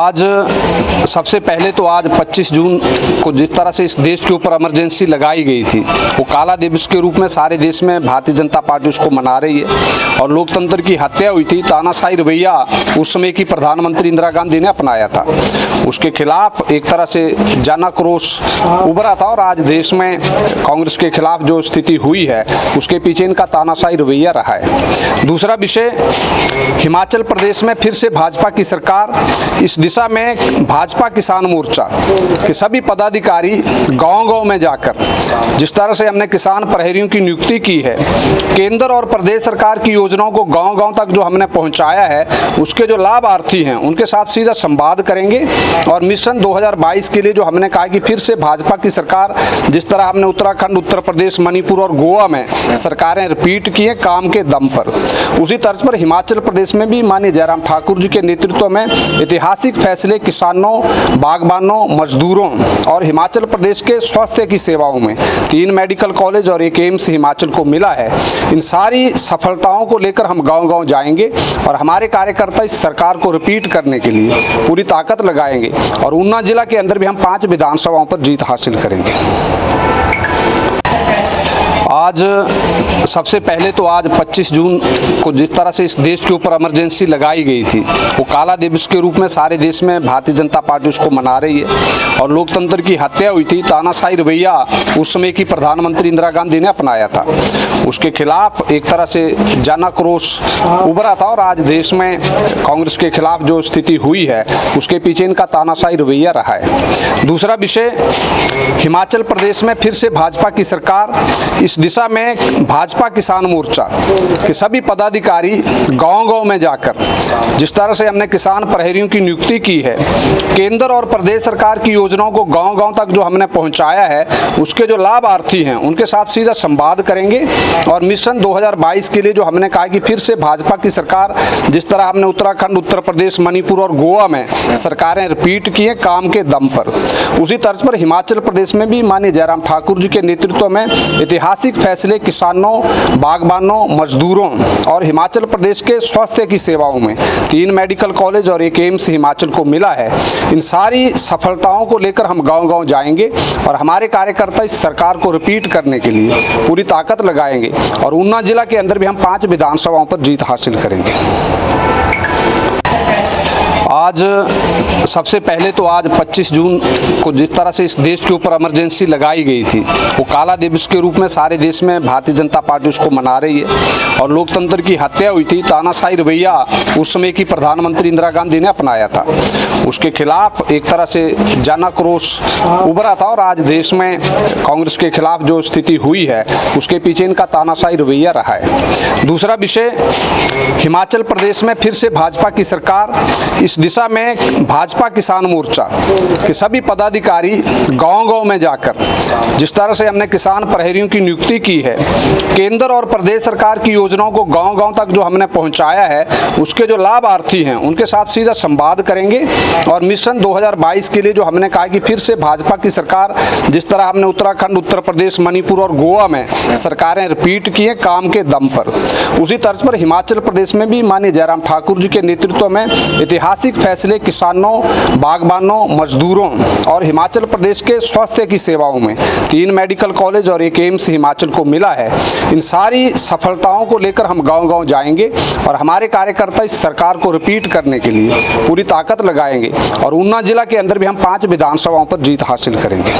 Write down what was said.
आज सबसे पहले तो आज 25 जून को जिस तरह से इस देश के ऊपर इमरजेंसी लगाई गई थी, वो काला दिवस के रूप में सारे देश में भारतीय जनता पार्टी उसको मना रही है। और लोकतंत्र की हत्या हुई थी, तानाशाही रवैया उस समय की प्रधानमंत्री इंदिरा गांधी ने अपनाया था, उसके खिलाफ एक तरह से जन आक्रोश उभरा था। और आज देश में कांग्रेस के खिलाफ जो स्थिति हुई है, उसके पीछे इनका तानाशाही रवैया रहा है। दूसरा विषय, हिमाचल प्रदेश में फिर से भाजपा की सरकार, इस दिशा में भाजपा किसान मोर्चा के सभी पदाधिकारी गांव-गांव में जाकर जिस तरह से हमने किसान प्रहरियों की नियुक्ति की है, केंद्र और प्रदेश सरकार की योजनाओं को गांव-गांव तक जो हमने पहुंचाया है, उसके जो लाभार्थी हैं उनके साथ सीधा संवाद करेंगे। और मिशन 2022 के लिए जो हमने कहा कि फिर से भाजपा की सरकार, जिस तरह हमने उत्तराखंड, उत्तर प्रदेश, मणिपुर और गोवा में सरकारें रिपीट की है काम के दम पर, उसी तर्ज पर हिमाचल प्रदेश में भी माननीय जयराम ठाकुर जी के नेतृत्व में ऐतिहासिक फैसले किसानों, बागबानों, मजदूरों और हिमाचल प्रदेश के स्वास्थ्य की सेवाओं में 3 मेडिकल कॉलेज और 1 एम्स हिमाचल को मिला है। इन सारी सफलताओं को लेकर हम गांव-गांव जाएंगे और हमारे कार्यकर्ता इस सरकार को रिपीट करने के लिए पूरी ताकत लगाएंगे। और ऊना जिला के अंदर भी हम 5 विधानसभाओं पर जीत हासिल करेंगे। आज सबसे पहले तो आज 25 जून को जिस तरह से इस देश के ऊपर इमरजेंसी लगाई गई थी, वो काला दिवस के रूप में सारे देश में भारतीय जनता पार्टी उसको मना रही है। और लोकतंत्र की हत्या हुई थी, तानाशाही रवैया उस समय की प्रधानमंत्री इंदिरा गांधी ने अपनाया था, उसके खिलाफ एक तरह से जन आक्रोश उभरा था। और आज देश में कांग्रेस के खिलाफ जो स्थिति हुई है, उसके पीछे इनका तानाशाही रवैया रहा है। दूसरा विषय, हिमाचल प्रदेश में फिर से भाजपा की सरकार, इस दिशा में भाजपा किसान मोर्चा के सभी पदाधिकारी गांव-गांव में जाकर जिस तरह से हमने किसान प्रहरियों की नियुक्ति की है, केंद्र और प्रदेश सरकार की योजनाओं को गांव-गांव तक जो हमने पहुंचाया है, उसके जो लाभार्थी हैं उनके साथ सीधा संवाद करेंगे। और मिशन 2022 के लिए जो हमने कहा कि फिर से भाजपा की सरकार, जिस तरह हमने उत्तराखंड, उत्तर प्रदेश, मणिपुर और गोवा में सरकारें रिपीट की है काम के दम पर, उसी तर्ज पर हिमाचल प्रदेश में भी माननीय जयराम ठाकुर जी के नेतृत्व में ऐतिहासिक फैसले किसानों, बागबानों, मजदूरों और हिमाचल प्रदेश के स्वास्थ्य की सेवाओं में 3 मेडिकल कॉलेज और 1 एम्स हिमाचल को मिला है। इन सारी सफलताओं को लेकर हम गांव-गांव जाएंगे और हमारे कार्यकर्ता इस सरकार को रिपीट करने के लिए पूरी ताकत लगाएंगे। और ऊना जिला के अंदर भी हम 5 विधानसभाओं पर जीत हासिल करेंगे। आज सबसे पहले तो आज 25 जून को जिस तरह से इस देश के ऊपर इमरजेंसी लगाई गई थी, वो काला दिवस के रूप में सारे देश में भारतीय जनता पार्टी उसको मना रही है। और लोकतंत्र की हत्या हुई थी, तानाशाही रवैया उस समय की प्रधानमंत्री इंदिरा गांधी ने अपनाया था, उसके खिलाफ एक तरह से जन आक्रोश उभरा था। और आज देश में कांग्रेस के खिलाफ जो स्थिति हुई है, उसके पीछे इनका तानाशाही रवैया रहा है। दूसरा विषय, हिमाचल प्रदेश में फिर से भाजपा की सरकार, इस दिशा में भाजपा किसान मोर्चा के सभी पदाधिकारी गांव-गांव में जाकर जिस तरह से हमने किसान प्रहरियों की नियुक्ति की है, केंद्र और प्रदेश सरकार की योजनाओं को गांव-गांव तक जो हमने पहुंचाया है, उसके जो लाभार्थी हैं उनके साथ सीधा संवाद करेंगे। और मिशन 2022 के लिए जो हमने कहा कि फिर से भाजपा की सरकार, जिस तरह हमने उत्तराखंड, उत्तर प्रदेश, मणिपुर और गोवा में सरकारें रिपीट की है काम के दम पर, उसी तर्ज पर हिमाचल प्रदेश में भी माननीय जयराम ठाकुर जी के नेतृत्व में ऐतिहासिक फैसले किसानों, बागबानों, मजदूरों और हिमाचल प्रदेश के स्वास्थ्य की सेवाओं में 3 मेडिकल कॉलेज और 1 एम्स हिमाचल को मिला है। इन सारी सफलताओं को लेकर हम गांव-गांव जाएंगे और हमारे कार्यकर्ता इस सरकार को रिपीट करने के लिए पूरी ताकत लगाएंगे। और ऊना जिला के अंदर भी हम 5 विधानसभाओं पर जीत हासिल करेंगे।